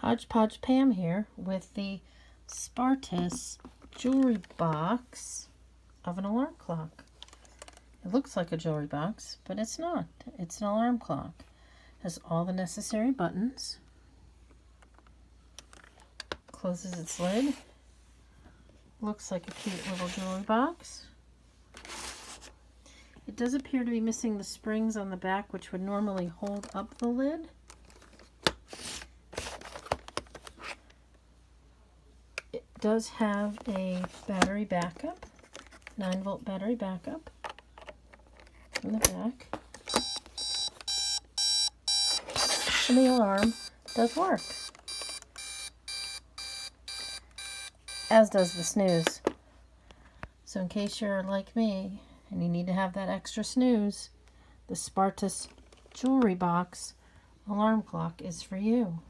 Hodgepodge Pam here with the Spartus jewelry box of an alarm clock. It looks like a jewelry box, but it's not. It's an alarm clock. It has all the necessary buttons. Closes its lid. Looks like a cute little jewelry box. It does appear to be missing the springs on the back, which would normally hold up the lid. It does have a battery backup, 9-volt battery backup in the back. And the alarm does work, as does the snooze. So in case you're like me and you need to have that extra snooze, the Spartus jewelry box alarm clock is for you.